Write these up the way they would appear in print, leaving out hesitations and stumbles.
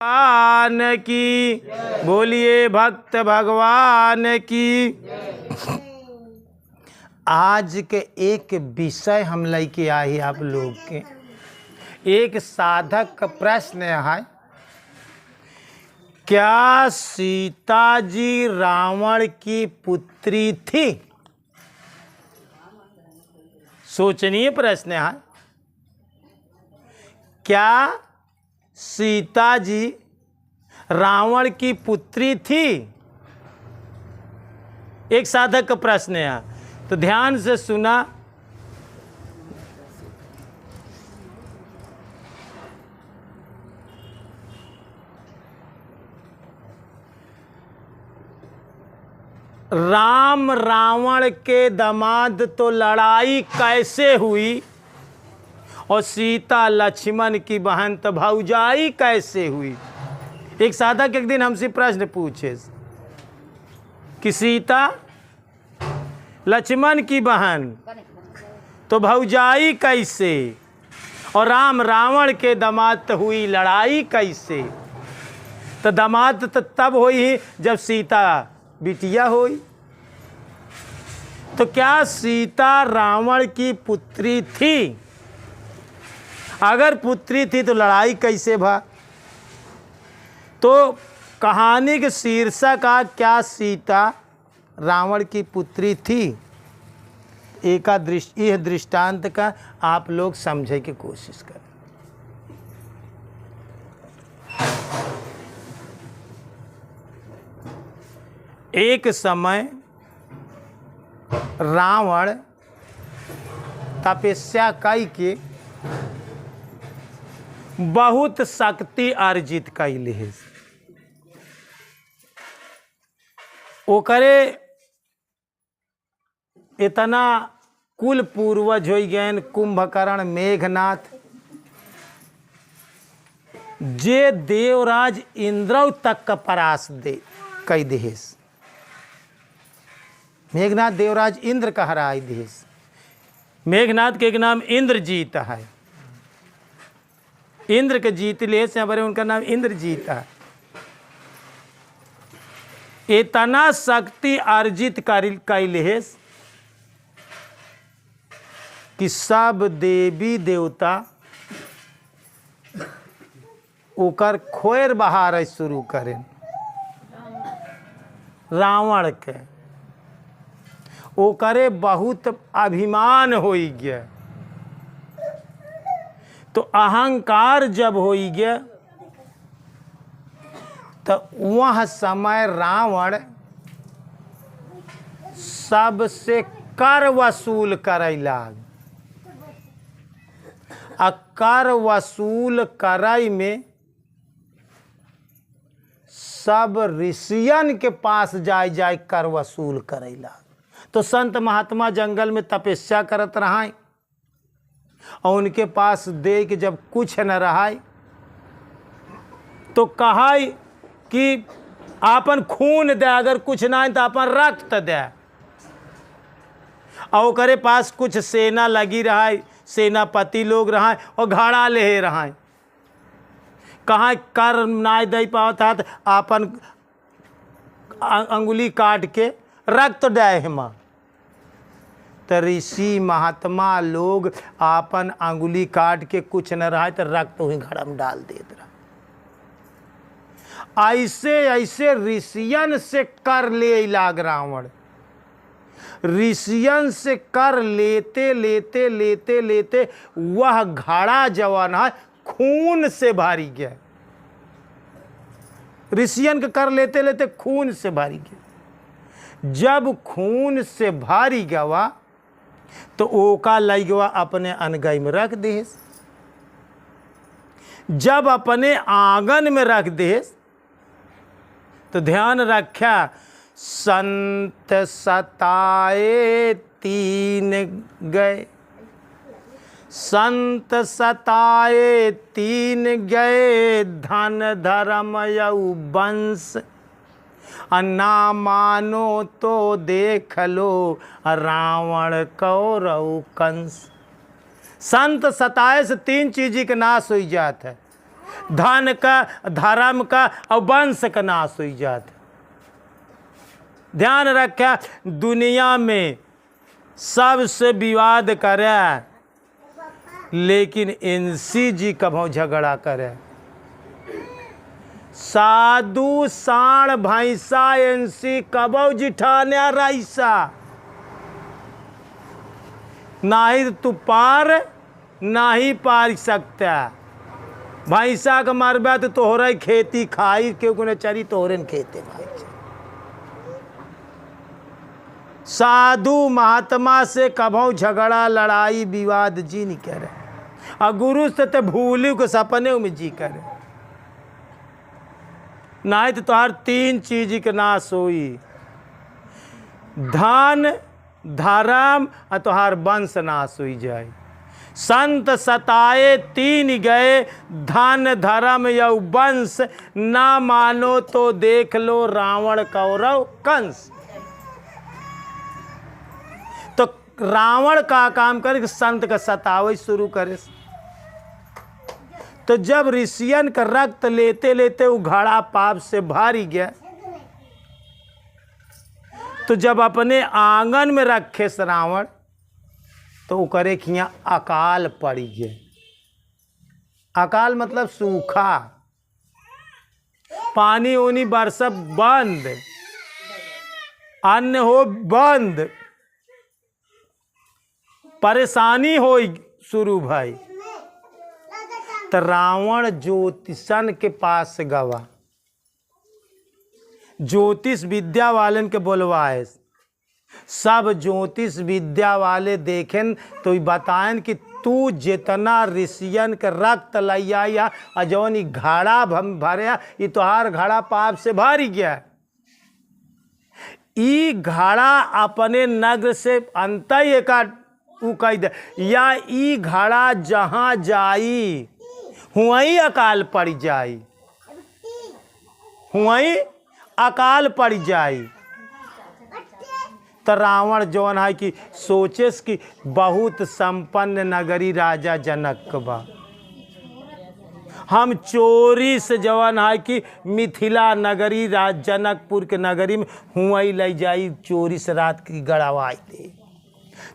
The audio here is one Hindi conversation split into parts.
भगवान की बोलिए, भक्त भगवान की। आज के एक विषय हम लेके आए आप लोग के। एक साधक का प्रश्न है, क्या सीता जी रावण की पुत्री थी? सोचनीय प्रश्न है। क्या सीता जी रावण की पुत्री थी? एक साधक का प्रश्न है, तो ध्यान से सुना। राम रावण के दामाद तो लड़ाई कैसे हुई, और सीता लक्ष्मण की बहन तो भौजाई कैसे हुई? एक साधक एक दिन हमसे प्रश्न पूछे कि सीता लक्ष्मण की बहन तो भौजाई कैसे, और राम रावण के दामाद तो हुई लड़ाई कैसे? तो दामाद तो तब हुई जब सीता बिटिया हुई। तो क्या सीता रावण की पुत्री थी? अगर पुत्री थी तो लड़ाई कैसे भा? तो कहानी के शीर्षक का क्या सीता रावण की पुत्री थी? यह दृष्टांत का आप लोग समझे की कोशिश करें। एक समय रावण तपस्या करके बहुत शक्ति अर्जित कैले है। ओकरे इतना कुल पूर्वज हो गए कुंभकर्ण, मेघनाथ, जे देवराज इंद्र तक का परास दे कई देश। मेघनाथ देवराज इंद्र का हराई देश। मेघनाथ के एक नाम इंद्रजीत है। इंद्र के जीत ले से बड़े उनका नाम इंद्रजीत है। इतना शक्ति अर्जित कैले कि सब देवी देवता ओकर खोर बहार शुरू करें रावण के। ओकरे बहुत अभिमान हो गया। तो अहंकार जब हो गया तो वह समय रावण सबसे कर वसूल करे लाग। आ कर वसूल करई में सब ऋषियन के पास जाय कर वसूल करे लाग। तो संत महात्मा जंगल में तपस्या करत रहा और उनके पास दे कि जब कुछ न रहा तो कहा कि आपन खून दे, अगर कुछ ना है तो अपन रक्त दे। और करे पास कुछ सेना लगी रहा है, सेनापति लोग रहा है और घड़ा ले रहा है। कहाँ कर ना दे पाता तो अपन अंगुली काट के रक्त दे हिमा। तो ऋषि महात्मा लोग आपन अंगुली काट के कुछ न रहा तो रक्त वही घड़ा में डाल देते रहा। ऐसे ऐसे ऋषियन से कर ले लाग रावण। ऋषियन से कर लेते लेते लेते लेते वह घड़ा जवान है खून से भारी गया। ऋषियन का कर लेते लेते खून से भारी गया। जब खून से भारी गवा तो ओका लगवा अपने अनगई में रख दे। जब अपने आंगन में रख दे तो ध्यान रखा, संत सताए तीन गए। संत सताए तीन गए, धन धर्म यऊ वंश। ना मानो तो देख लो रावण कौरव कंस। संत सताए से तीन चीज के नाश हो जात है। धन का, धर्म का और वंश का नाश हो जाता। ध्यान रखा, दुनिया में सबसे विवाद करे, लेकिन एनसी जी कभों झगड़ा करे। साधु साण भैंसा एनसी कबो जिठाने राइसा, ना ही तू पार ना ही पार सकता। भैंसा का मरबा तो तोहरा खेती खाई, क्यों न चरी तोहरे खेते भाई। साधु महात्मा से कभों झगड़ा लड़ाई विवाद जी नहीं करे, और गुरु से तो भूलू को सपने में जी करे। नहीं तो तोहर तीन चीज के नाश होई, धन धर्म और तोहार वंश नाश हो जाए। संत सताए तीन गए, धन धर्म या वंश, ना मानो तो देख लो रावण कौरव कंस। तो रावण का काम करे कि संत का सतावे शुरू करे। तो जब ऋषियन का रक्त लेते लेते वो घड़ा पाप से भारी गया, तो जब अपने आंगन में रखे रावण, तो वो करे कि यहाँ अकाल पड़ी गए। अकाल मतलब सूखा, पानी उनी बरसत बंद, अन्न हो बंद, परेशानी हो शुरू भाई। तो रावण ज्योतिषन के पास गवा, ज्योतिष विद्या वाले के बोलवाए। सब ज्योतिष विद्या वाले देखें तो बताएं कि तू जितना ऋषियन के रक्त लैया या जौन घड़ा भरे, ये तोहार घड़ा पाप से भरी गया। ई घड़ा अपने नगर से अंत एक कह दे, या ई घड़ा जहाँ जाई हुआई अकाल पड़ जाई, हुआई अकाल पड़ जाई। तो रावण जौन है कि सोचेस कि बहुत संपन्न नगरी राजा जनक बा, हम चोरी से जवन है कि मिथिला नगरी राज जनकपुर के नगरी में हुआई ले जाई, चोरी से रात की गड़वाई दे।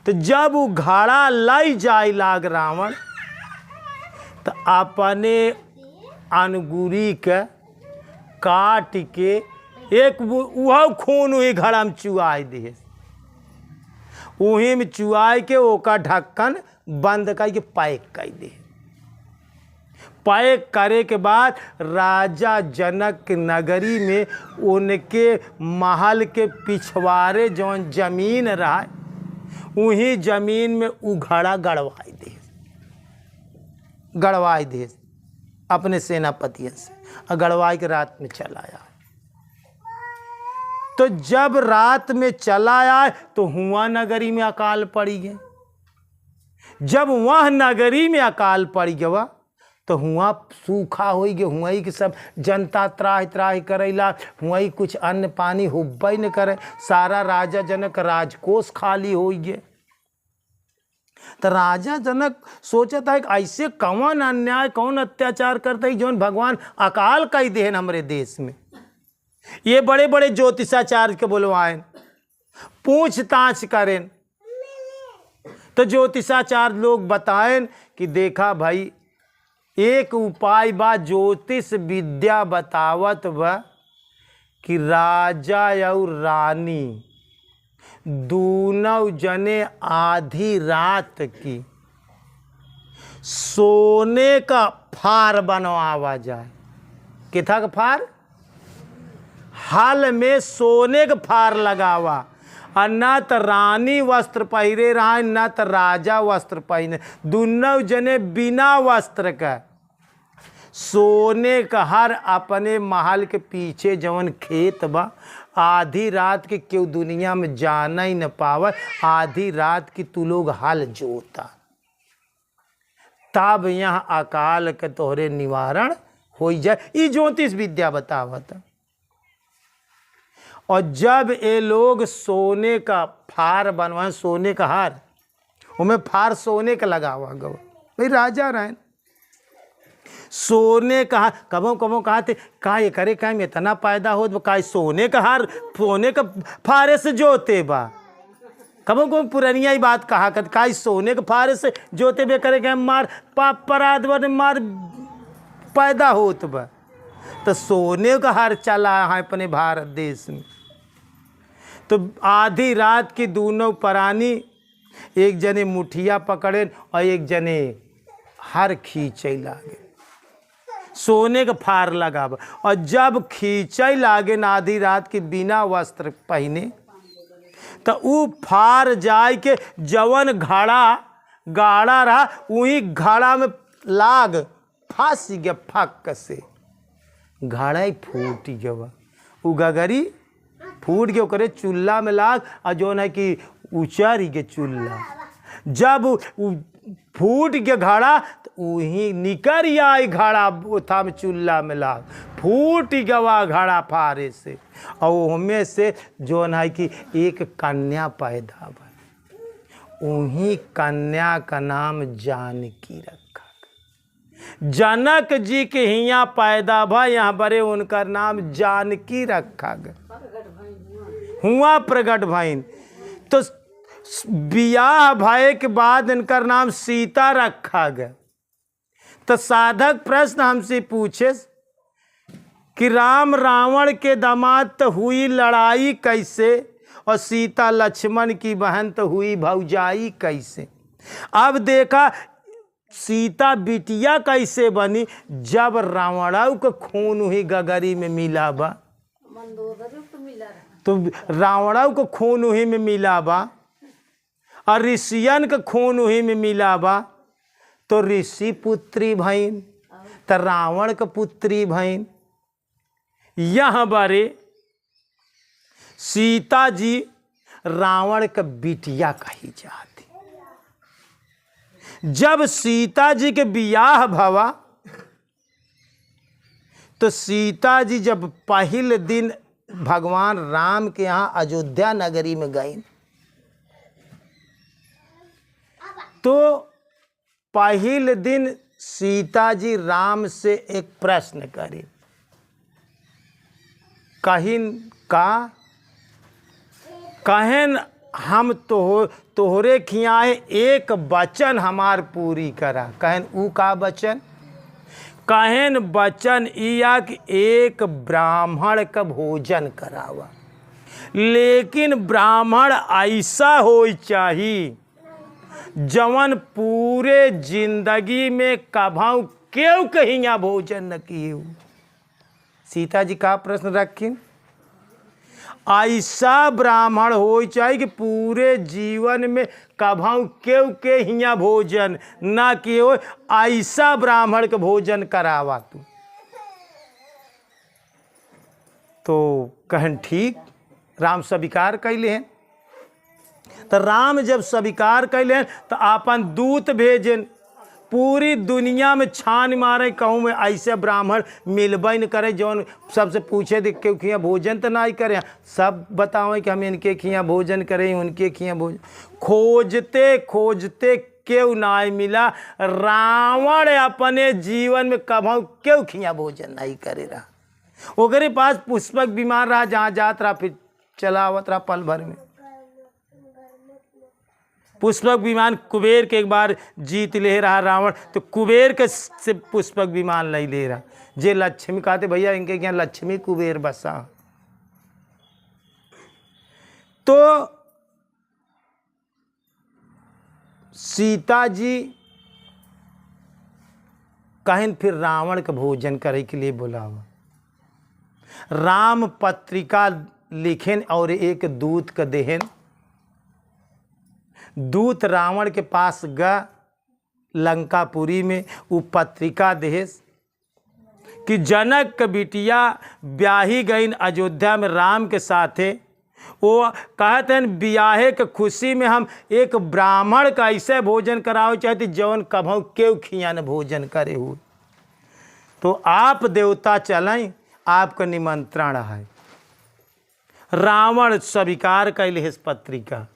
तो जब वो घड़ा लाई जाए लाग रावण, तो अपने अनगुरी के काट के एक वह खून वही घड़ा में चुआई दे, वही में चुआई के ओका ढक्कन बंद करके पैक कर दे। पैक करे के बाद राजा जनक नगरी में उनके महल के पिछवाड़े जौन जमीन रहा, वही जमीन में उघड़ा गड़वाई दे अपने सेनापतियों से, और गड़वाई के रात में चला आया। तो जब रात में चला आया तो हुआ नगरी में अकाल पड़ी गए। जब वह नगरी में अकाल पड़ गया तो हुआ सूखा हो गया, हुआ ही कि सब जनता त्राही त्राही करेला, हुआ ही कुछ अन्न पानी हुब्बे न करे, सारा राजा जनक राजकोष खाली हो गए। तो राजा जनक सोचता है कि ऐसे कौन अन्याय कौन अत्याचार करता है जौन भगवान अकाल कई देन हमारे देश में। ये बड़े बड़े ज्योतिषाचार्य के बुलवाएं, पूछताछ करें। तो ज्योतिषाचार्य लोग बताएं कि देखा भाई, एक उपाय बा, ज्योतिष विद्या बतावत बा कि राजा और रानी दोनों जने आधी रात की सोने का फार बनवावा जाए। किथा का फार? हल में सोने का फार लगावा, और न तो रानी वस्त्र पहरे रहा न तो राजा वस्त्र पहने, दोनों जने बिना वस्त्र का सोने का हर अपने महल के पीछे जवन खेत बा, आधी रात के क्यों दुनिया में जाना ही न पावे, आधी रात की तू लोग हल जोता, तब यहाँ अकाल के तोहरे निवारण हो जाए। ये ज्योतिष विद्या बतावत। और जब ये लोग सोने का फार बनवाए, सोने का हार, उनमें फार सोने का लगावा गवा, भाई राजा रहे, सोने का हार कबो कबो कहते का ये करे का में इतना पैदा हो का सोने का हार सोने का फारे से जोते बा। कबो कबो पुरानिया ही बात कहा कर का सोने के फारे से जोते बे करे के मार पाप पराध बने मार पैदा होत बा। तो सोने का हार चला है अपने भारत देश में। तो आधी रात की दोनों प्राणी एक जने मुठिया पकड़े और एक जने हर खींचे लागे सोने का फार लगाब। और जब खींचे लागे न आधी रात के बिना वस्त्र पहने तो ऊ फार जाए के जवन घड़ा गाढ़ा रहा वही घड़ा में लाग फांस गया फक से घड़ा ही फूट गया। ऊ गगरी फूट गया करे चूल्हा में लाग और जो है कि उचारी के चूल्हा जब फूट के घड़ा तो वही निकर आई घड़ा उठा में चूल्हा में लाग फूट गवा घड़ा फारे से और उनमें से जो है कि एक कन्या पैदा भई। वही कन्या का नाम जानकी रखा। जनक जी के हिया पैदा भा यहाँ बड़े उनका नाम जानकी रखा गया हुआ प्रगट भाई। तो बियाह भय के बाद इनका नाम सीता रखा गया। तो साधक प्रश्न हमसे पूछे कि राम रावण के दामाद तो हुई लड़ाई कैसे और सीता लक्ष्मण की बहन तो हुई भौजाई कैसे। अब देखा सीता बिटिया कैसे बनी जब रावणाऊ का खून हुई गगरी में मिला बा। तो रावणाऊ का खून हुई में मिला बा और ऋषियन का खून हुई में मिला बा। तो ऋषि पुत्री भईन तो रावण का पुत्री भईन। यह बारे सीता जी रावण का बिटिया कही जाती। जब सीता जी के बियाह भवा तो सीता जी जब पहले दिन भगवान राम के यहाँ अयोध्या नगरी में गई तो पहले दिन सीता जी राम से एक प्रश्न करी कहें हम तोहरे खियाए एक वचन हमार पूरी करा। कहें ऊ का वचन कहें वचन इया कि एक ब्राह्मण का भोजन करावा लेकिन ब्राह्मण ऐसा हो चाहिए जवन पूरे जिंदगी में कभाऊ क्यों कहीं भोजन न किए। सीता जी का प्रश्न रखी ऐसा ब्राह्मण हो चाहिए कि पूरे जीवन में कभाऊ क्यों के हिया भोजन ना किए हो ऐसा ब्राह्मण का भोजन करावा तू। तो कहन ठीक राम स्वीकार कैले हैं। तो राम जब स्वीकार कैले तो अपन दूत भेजन पूरी दुनिया में छान मारे कहूँ में ऐसे ब्राह्मण मिलबे न करे जौन सबसे पूछे देख के खिया भोजन तो नहीं करे सब बताओ कि हम इनके खिया भोजन करें उनके खिया भोजन खोजते खोजते क्यों ना मिला। रावण अपने जीवन में कभाऊ क्यों खिया भोजन नहीं करे रहा। ओकरे पास पुष्पक विमान रहा जहाँ जात रहा फिर चलावत रहा पल भर में। पुष्पक विमान कुबेर के एक बार जीत ले रहा रावण तो कुबेर के से पुष्पक विमान नहीं ले रहा। जे लक्ष्मी कहते भैया इनके क्या लक्ष्मी कुबेर बसा। तो सीता जी कहें फिर रावण का भोजन करे के लिए बुलावा। राम पत्रिका लिखें और एक दूत का देहन। दूत रावण के पास गा लंकापुरी में वो पत्रिका देश कि जनक के बिटिया ब्याही गई अयोध्या में राम के साथे। वो कहते हैं ब्याहे के खुशी में हम एक ब्राह्मण का ऐसे भोजन कराओ चाहते जौन कभों क्यों खिया न भोजन करे हो। तो आप देवता चलें आपका निमंत्रण है। रावण स्वीकार कैले इस पत्रिका।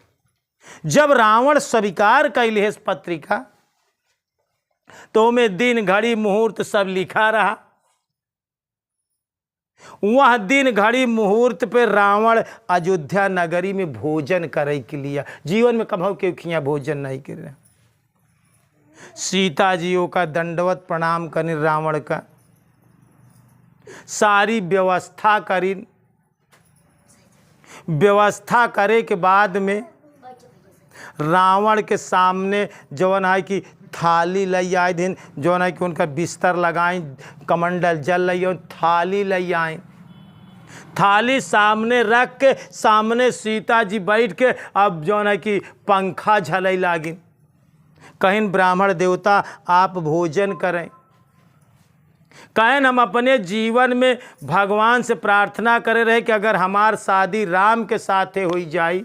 जब रावण स्वीकार कैले इस पत्रिका तो में दिन घड़ी मुहूर्त सब लिखा रहा। वह दिन घड़ी मुहूर्त पे रावण अयोध्या नगरी में भोजन करे के लिए, जीवन में कभी के खिया भोजन नहीं कर रहे। सीता जियों का दंडवत प्रणाम करी, रावण का सारी व्यवस्था करी। व्यवस्था करे के बाद में रावण के सामने जवन है कि थाली लई आए दिन, जवन है कि उनका बिस्तर लगाई, कमंडल जल लई और थाली लई आए। थाली सामने रख के सामने सीता जी बैठ के अब जवन है कि पंखा झलई लागी। कहीं ब्राह्मण देवता आप भोजन करें। कहें हम अपने जीवन में भगवान से प्रार्थना करे रहे कि अगर हमार शादी राम के साथे हो जाई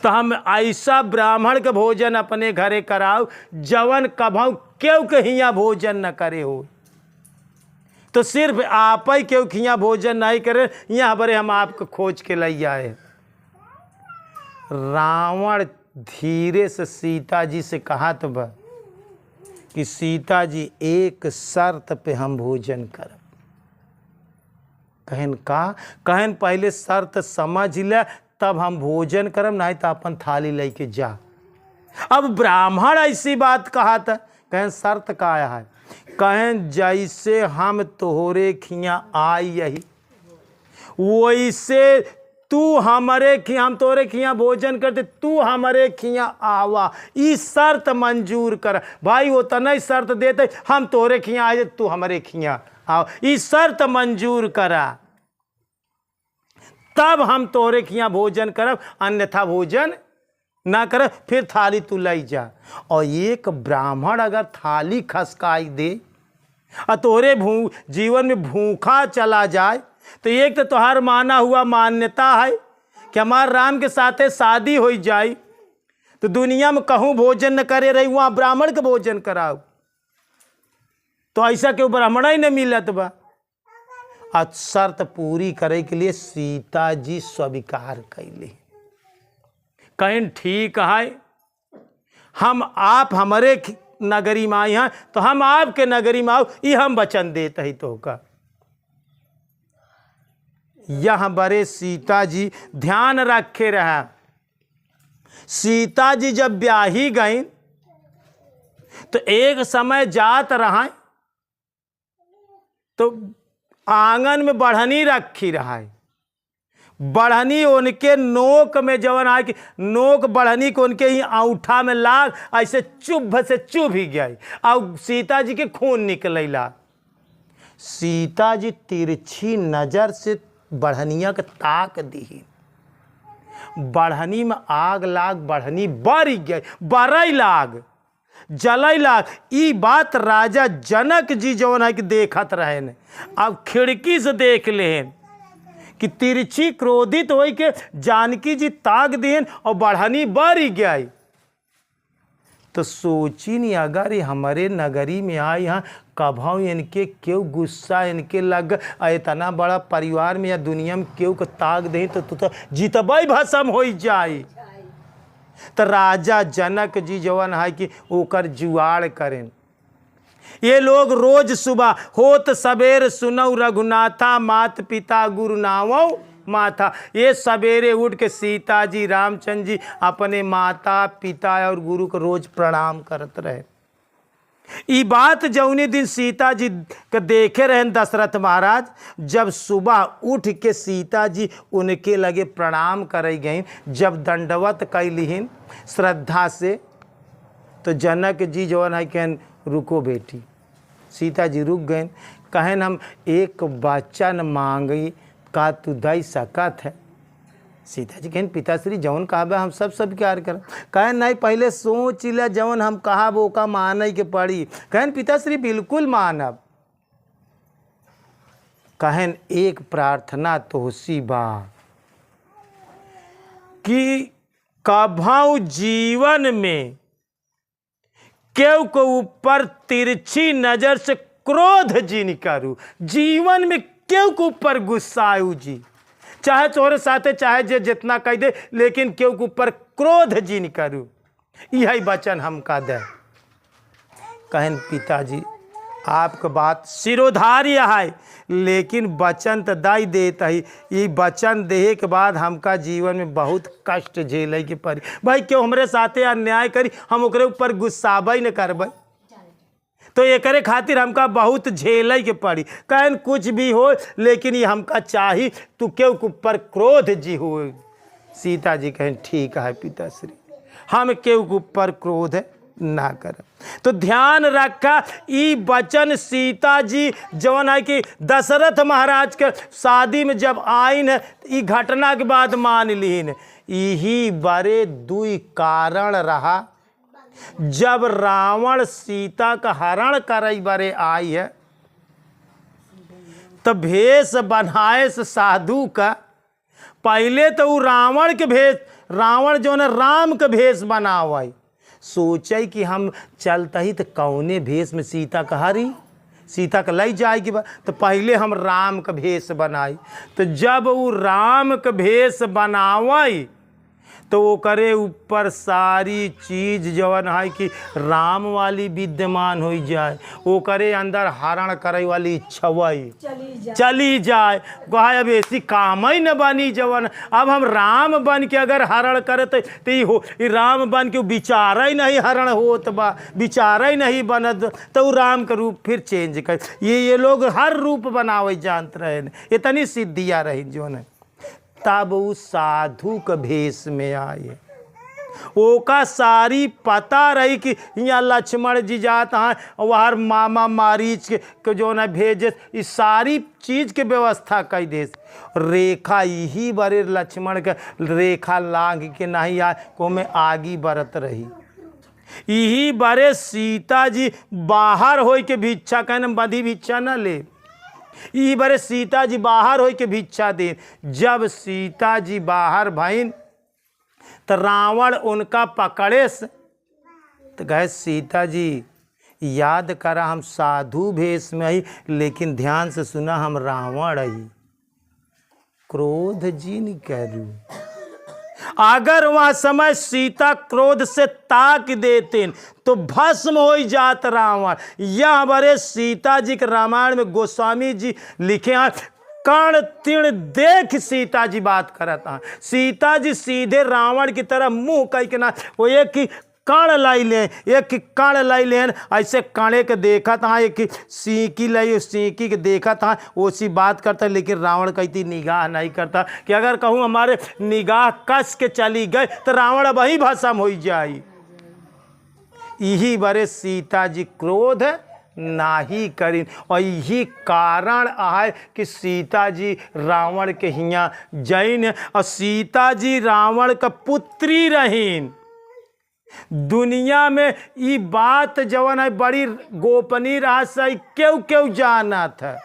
तो हम ऐसा ब्राह्मण के भोजन अपने घरे कराओ जवन कभू क्यों कहिया भोजन न करे हो। तो सिर्फ आप ही क्यों खिया भोजन नहीं करे, यहाँ बरे हम आपको खोज के लई आए। रावण धीरे से सीता जी से कहा तो बा कि सीता जी एक शर्त पे हम भोजन करब। कहन का, कहन पहले शर्त समझ ले तब हम भोजन करब, नहीं तो अपन थाली लेके जा। अब ब्राह्मण ऐसी बात कहा था। कहन शर्त का आया है, कहन जैसे हम तोहरे खिया आई यही वैसे तू हमारे खिया, हम तोरे खिया भोजन करते, तू हमारे खिया आवा, ई शर्त मंजूर कर। भाई वो तो नहीं शर्त देते हम तोरे खिया आए तू हमारे खिया आओ, ई शर्त मंजूर करा तब हम तोरे खिया भोजन करब, अन्यथा भोजन ना कर। फिर थाली तू लाई जा। और एक ब्राह्मण अगर थाली खसकाई दे और तोरे जीवन में भूखा चला जाए तो एक तो तुहार माना हुआ मान्यता है कि हमारे राम के साथे शादी हो जाए तो दुनिया में कहूँ भोजन न करे रही, वहाँ ब्राह्मण के भोजन कराओ। तो ऐसा क्यों ब्राह्मण ही न मिलत बा। और शर्त पूरी करे के लिए सीता जी स्वीकार कैली। कहीं ठीक है, हम आप हमारे नगरी में आई हैं तो हम आपके नगरी में आओ, ये हम वचन देते ही तो का। यह बड़े सीता जी ध्यान रखे रहा। सीता जी जब ब्याही गई तो एक समय जात रहा तो आंगन में बढ़नी रखी रहा है। बढ़नी उनके नोक में जवन आए कि नोक बढ़नी को उनके ही औंठा में लाग ऐसे चुभ से चुभ ही गई और सीता जी के खून निकले ला। सीता जी तिरछी नजर से बढ़निया के ताक दी। बढ़नी में आग लाग, बढ़नी बरी गई, बरई लाग, जलई लाग। ई बात राजा जनक जी जवन है कि देखत रहे ने। अब खिड़की से देख लेन कि तिरछी क्रोधित हो के जानकी जी ताक दिहन और बढ़नी बरी गई। तो सोची नहीं अगर ये हमारे नगरी में आए यहाँ कभाऊ इनके क्यों गुस्सा इनके लग, इतना बड़ा परिवार में या दुनिया में क्यों को ताक दे तो जीतबाई भसम हो जाए। तो राजा जनक जी जवन है कि ओकर जुआड़ करें। ये लोग रोज सुबह होत सवेर सुनऊ रघुनाथा, मात पिता गुरु नावो माथा। ये सवेरे उठ के सीता जी रामचंद्र जी अपने माता पिता और गुरु को रोज प्रणाम करत रहे। ये बात जौनी दिन सीता जी के देखे रहे दशरथ महाराज, जब सुबह उठ के सीता जी उनके लगे प्रणाम करे गई, जब दंडवत कैलिहिन श्रद्धा से, तो जनक जी जवन है कहन रुको बेटी। सीता जी रुक गए, कहन हम एक वचन मांगी का तू दई सकत है। सीता जी कहन पिताश्री जवन कहा हम सब स्वीकार कर। कहन नहीं पहले सोच ले, जवन हम कहा वो का माने के पड़ी। कहन पिताश्री बिल्कुल मानब। कहन एक प्रार्थना तो सी बा कि कभाऊ जीवन में केव को ऊपर तिरछी नजर से क्रोध जी नहीं करू, जीवन में केव के ऊपर गुस्सा आयु जी, चाहे तोरे साथे चाहे जे जितना कह दे, लेकिन केव के ऊपर क्रोध जी नहीं करू। यही वचन हम का दे। कहन पिताजी आपके बात सिरोधार्य है, लेकिन वचन तो दई देत है, ये वचन देहे के बाद हमका जीवन में बहुत कष्ट झेले के पड़ी। भाई क्यों हमरे साथे अन्याय करी, हम ओकरे ऊपर गुस्साबे न करबै, तो एकरे खातिर हमका बहुत झेले के पड़ी। कहन कुछ भी हो लेकिन ये हमका चाही, तू क्यों ऊपर क्रोध जी हो। सीता जी कहन ठीक है पिताश्री, हम क्यों ऊपर क्रोध ना कर। तो ध्यान रखा ई वचन सीता जी जवन है कि दशरथ महाराज के शादी में जब आइन है, ई घटना के बाद मान लीन। यही बड़े दुई कारण रहा, जब रावण सीता का हरण करई बरे आई है तो भेष बनाए से साधु का। पहले तो वो रावण के भेष, रावण जो है राम के भेष बनावाई, सोचे कि हम चलता ही तो कौने भेष में सीता का हरी, सीता का लई जाएगी। तो पहले हम राम का भेष बनाई। तो जब वो राम का भेष बनावाई तो वो करे ऊपर सारी चीज जवन है कि राम वाली विद्यमान हो जाए, वो करे अंदर हरण करे वाली छवई चली जाए। कहा अब ऐसी काम ही न बनी जवन, अब हम राम बन के अगर हरण करे तो राम बन के विचार ही नहीं हरण होत बा, विचार ही नहीं बनत, तो राम का रूप फिर चेंज कर। ये लोग हर रूप बनावे जानते रहे, इतनी सिद्धियाँ रही जो है। तब उस साधु के भेष में आए, ओका सारी पता रही कि यहाँ लक्ष्मण जी जाता है, वहाँ मामा मारीच के जो न भेजे, इस सारी चीज के व्यवस्था कई दे। रेखा यही बड़े लक्ष्मण के रेखा लांग के नहीं आए को में आगे बढ़त रही। यही बड़े सीता जी बाहर हो के भिक्षा कहने बधी भिक्षा न ले, ई बरे सीता जी बाहर हो के भिक्षा दे। जब सीता जी बाहर भईन तो रावण उनका पकड़े से, तो कहे सीता जी याद करा हम साधु भेष में आई, लेकिन ध्यान से सुना हम रावण आई, क्रोध जी नहीं करू। अगर वह समय सीता क्रोध से ताक देते तो भस्म हो जात रावण। यह बड़े सीता जी के रामायण में गोस्वामी जी लिखे हैं, कण तिण देख सीता जी बात करता है। सीता जी सीधे रावण की तरफ मुंह कह के ना, वो एक ही कण लाई ले, एक कण लाई लेन, ऐसे कणे के देखा था, एक सीकी लाई सीकी के देखा था, उसी बात करता। लेकिन रावण कहती निगाह नहीं करता कि अगर कहूँ हमारे निगाह कस के चली गए तो रावण वही भस्म हो जाए। यही बड़े सीता जी क्रोध नाही करीन, और यही कारण है कि सीता जी रावण के हिया जैन, और सीता जी रावण का पुत्री रहीन। दुनिया में ये बात जवन है बड़ी गोपनीय रहस्य, क्यों क्यों जाना था।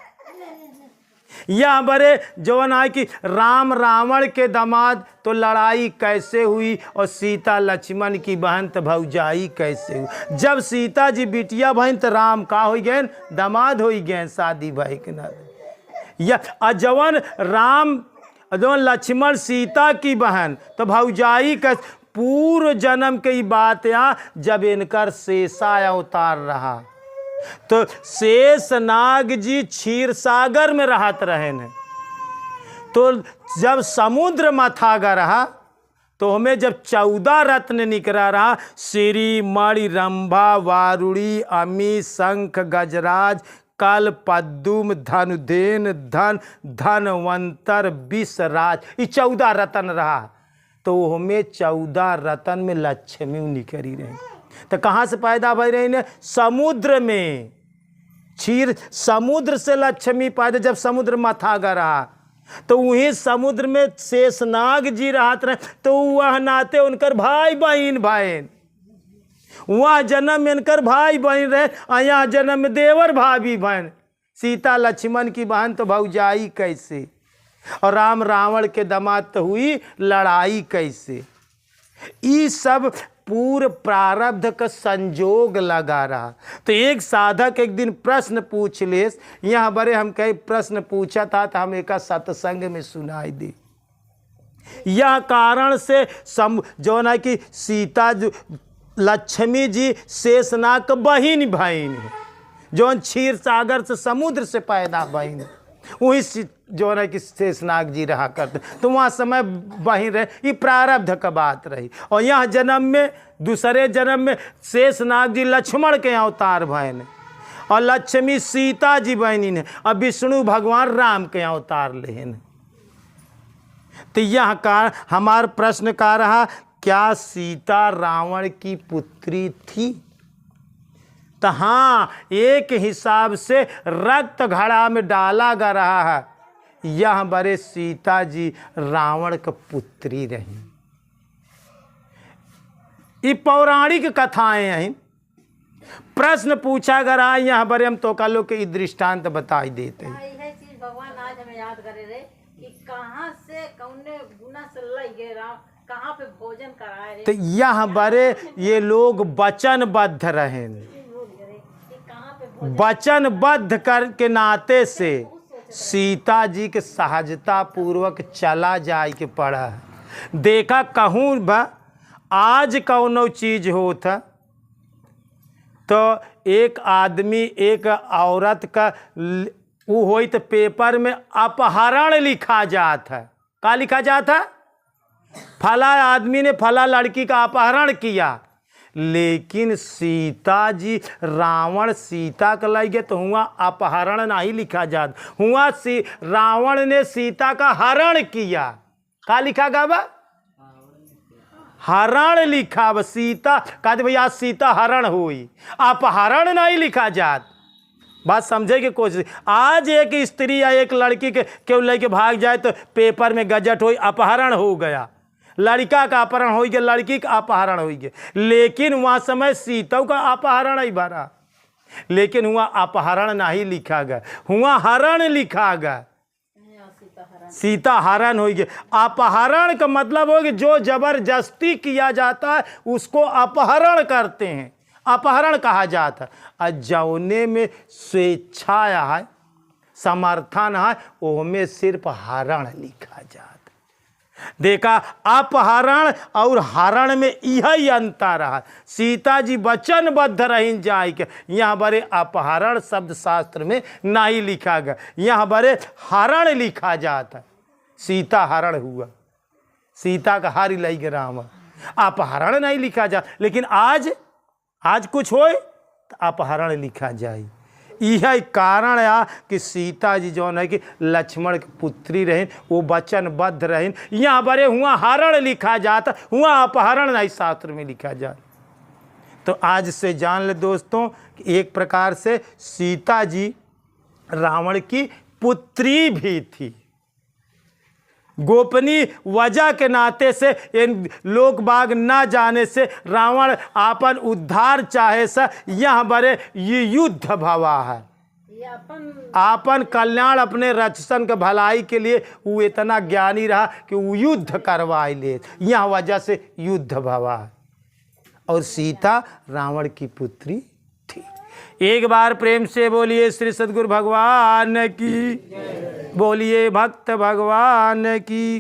यह बड़े जवन है कि राम रावण के दामाद तो लड़ाई कैसे हुई, और सीता लक्ष्मण की बहन तो भौजाई कैसे हुई। जब सीता जी बिटिया बहन तो राम का हो गए दामाद हो गए शादी भाई के नाते। या जवन राम जवन लक्ष्मण सीता की बहन तो भौजाई कैसे। पूर्व जन्म की बात यहाँ जब इनकर शेषा अवतार रहा तो शेष नाग जी क्षीर सागर में रहत रहे ने। तो जब समुद्र मथागा रहा तो हमें जब 14 रत्न निकला रहा, श्री मणि रंभा वारुणी अमी शंख गजराज कल पद्म धनुधेन धन धनवंतर विषराज, ये 14 रत्न रहा। तो हमें 14 रत्न में लक्ष्मी निकली रहे। तो कहाँ से पैदा भई रही ने? समुद्र में। क्षीर समुद्र से लक्ष्मी पैदा। जब समुद्र मथागा रहा तो वहीं समुद्र में शेषनाग जी रहत रहे, तो वह नाते उनकर भाई बहन वह जन्म में इनकर भाई बहन रहे, और यहाँ जन्म में देवर भाभी बहन। सीता लक्ष्मण की बहन तो भौजाई कैसे, और राम रावण के दामाद तो हुई लड़ाई कैसे। ये सब पूर्व प्रारब्ध का संजोग लगा रहा। तो एक साधक एक दिन प्रश्न पूछ ले, यहाँ बड़े हम कई प्रश्न पूछा था तो हम एक सत्संग में सुनाई दी। यह कारण से जो ना कि सीता लक्ष्मी जी शेषनाग का बहिन बहन है, जौन क्षीर सागर से समुद्र से पैदा बहन, वही जो है कि शेषनाग जी रहा करते। तो वहाँ समय बहिन रहे, ये प्रारब्ध का बात रही। और यहाँ जन्म में, दूसरे जन्म में शेषनाग जी लक्ष्मण के अवतार बहन है, और लक्ष्मी सीता जी बहनी ने, और विष्णु भगवान राम के अवतार लेन। तो यह का हमारा प्रश्न का रहा, क्या सीता रावण की पुत्री थी? तो हाँ, एक हिसाब से रक्त घड़ा में डाला जा रहा है, यह बड़े सीता जी रावण का पुत्री रही। ये पौराणिक कथाएं हैं। प्रश्न पूछा गया, यहाँ बड़े हम तो का लोग के दृष्टांत बताई देते हैं। यह चीज भगवान आज हमें याद करे रहे कि कहाँ से कौने गुना से लई गए राम, कहाँ पे भोजन कराए रे। तो यहाँ बड़े ये लोग वचनबद्ध रहे, वचनबद्ध कर के नाते से सीता जी के सहजता पूर्वक चला जाए के पड़ा है। देखा कहूँ बा आज कौनो चीज होता तो एक आदमी एक औरत का वो होई तो पेपर में अपहरण लिखा जाता है। का लिखा जाता है? फला आदमी ने फला लड़की का अपहरण किया। लेकिन सीता जी रावण सीता का लाई गए तो हुआ अपहरण नहीं लिखा जाता, हुआ रावण ने सीता का हरण किया। का लिखा गया बा? हरण लिखा बा। सीता कहते भैया सीता हरण हुई, अपहरण नहीं लिखा जात। बात समझे की कोशिश। आज एक स्त्री या एक लड़की के क्यों लेके भाग जाए तो पेपर में गजट हुई, अपहरण हो गया, लड़का का अपहरण हो गया, लड़की का अपहरण हो गया। लेकिन वहाँ समय सीता का अपहरण ही भरा, लेकिन हुआ अपहरण नहीं लिखा गया, हुआ हरण लिखा गया। सीता हरण हो गया। अपहरण का मतलब हो गया जो जबरदस्ती किया जाता है उसको अपहरण करते हैं, अपहरण कहा जाता है। और जौने में स्वेच्छा है, समर्थन है, ओमे सिर्फ हरण लिखा जाता। देखा, अपहरण और हरण में यही अंतर है। सीता जी वचनबद्ध रही जाए के, यहाँ बड़े अपहरण शब्द शास्त्र में नहीं लिखा गया, यहाँ बड़े हरण लिखा जाता। सीता हरण हुआ, सीता का हर लई के राम, अपहरण नहीं लिखा जा। लेकिन आज कुछ होए तो अपहरण लिखा जाए। यह कारण है कि सीता जी जो है कि लक्ष्मण की पुत्री रहें, वो वचनबद्ध रहें। यहाँ बड़े हुआ हरण लिखा जाता, हुआ अपहरण नहीं शास्त्र में लिखा जाता। तो आज से जान ले दोस्तों कि एक प्रकार से सीता जी रावण की पुत्री भी थी। गोपनीय वजह के नाते से इन लोग बाग ना जाने से रावण आपन उद्धार चाहे से यहाँ बड़े ये युद्ध भवा है, आपन कल्याण अपने रक्षण के भलाई के लिए वो इतना ज्ञानी रहा कि वो युद्ध करवाए ले, यहाँ वजह से युद्ध भवा है। और सीता रावण की पुत्री थी। एक बार प्रेम से बोलिए श्री सद्गुरु भगवान की, बोलिए भक्त भगवान की।